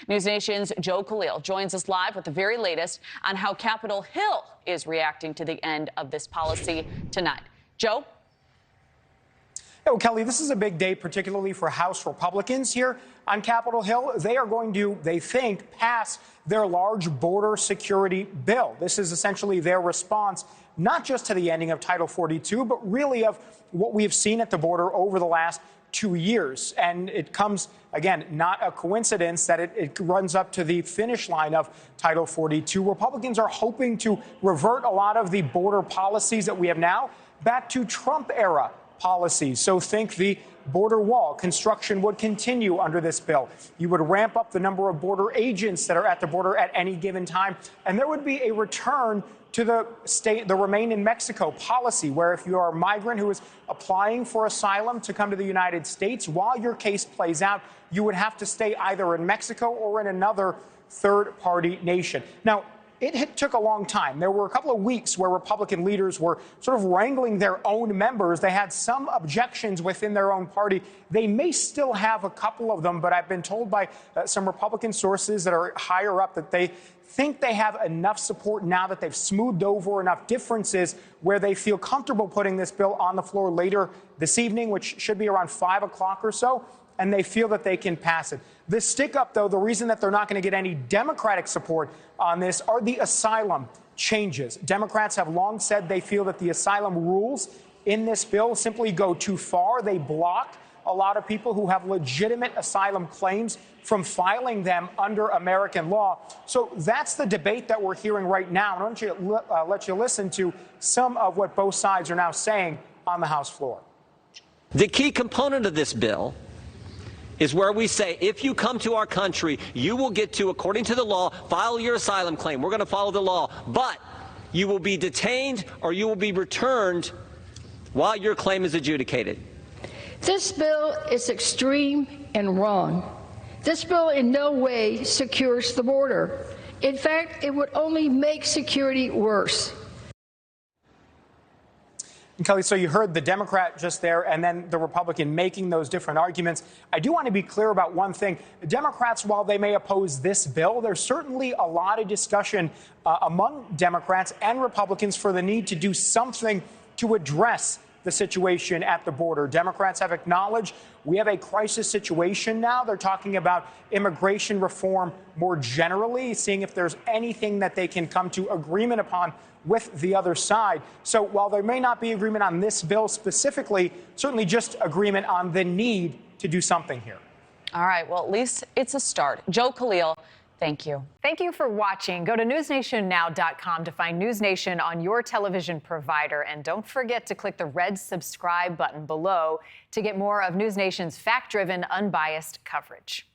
News Nation's Joe Khalil joins us live with the very latest on how Capitol Hill is reacting to the end of this policy tonight. Joe? Oh, Kelly, this is a big day, particularly for House Republicans here on Capitol Hill. They are going to, they think, pass their large border security bill. This is essentially their response, not just to the ending of Title 42, but really of what we have seen at the border over the last 2 years. And it comes, again, not a coincidence that it runs up to the finish line of Title 42. Republicans are hoping to revert a lot of the border policies that we have now back to Trump-era policies. So think the border wall. Construction would continue under this bill. You would ramp up the number of border agents that are at the border at any given time. And there would be a return to the Remain in Mexico policy, where if you are a migrant who is applying for asylum to come to the United States, while your case plays out, you would have to stay either in Mexico or in another third-party nation. Now, it took a long time. There were a couple of weeks where Republican leaders were sort of wrangling their own members. They had some objections within their own party. They may still have a couple of them, but I've been told by some Republican sources that are higher up that they think they have enough support now that they've smoothed over enough differences where they feel comfortable putting this bill on the floor later this evening, which should be around 5 o'clock or so, and they feel that they can pass it. The stick-up, though, the reason that they're not going to get any Democratic support on this are the asylum changes. Democrats have long said they feel that the asylum rules in this bill simply go too far. They block a lot of people who have legitimate asylum claims from filing them under American law. So that's the debate that we're hearing right now. And I want to let you listen to some of what both sides are now saying on the House floor. The key component of this bill is where we say, if you come to our country, you will get to, according to the law, file your asylum claim. We're going to follow the law. But you will be detained or you will be returned while your claim is adjudicated. This bill is extreme and wrong. This bill in no way secures the border. In fact, it would only make security worse. And Kelly, so you heard the Democrat just there and then the Republican making those different arguments. I do want to be clear about one thing. The Democrats, while they may oppose this bill, there's certainly a lot of discussion among Democrats and Republicans for the need to do something to address the situation at the border. Democrats have acknowledged we have a crisis situation now. They're talking about immigration reform more generally, seeing if there's anything that they can come to agreement upon with the other side. So while there may not be agreement on this bill specifically, certainly just agreement on the need to do something here. All right. Well, at least it's a start. Joe Khalil, thank you. Thank you for watching. Go to newsnationnow.com to find News Nation on your television provider. And don't forget to click the red subscribe button below to get more of News Nation's fact-driven, unbiased coverage.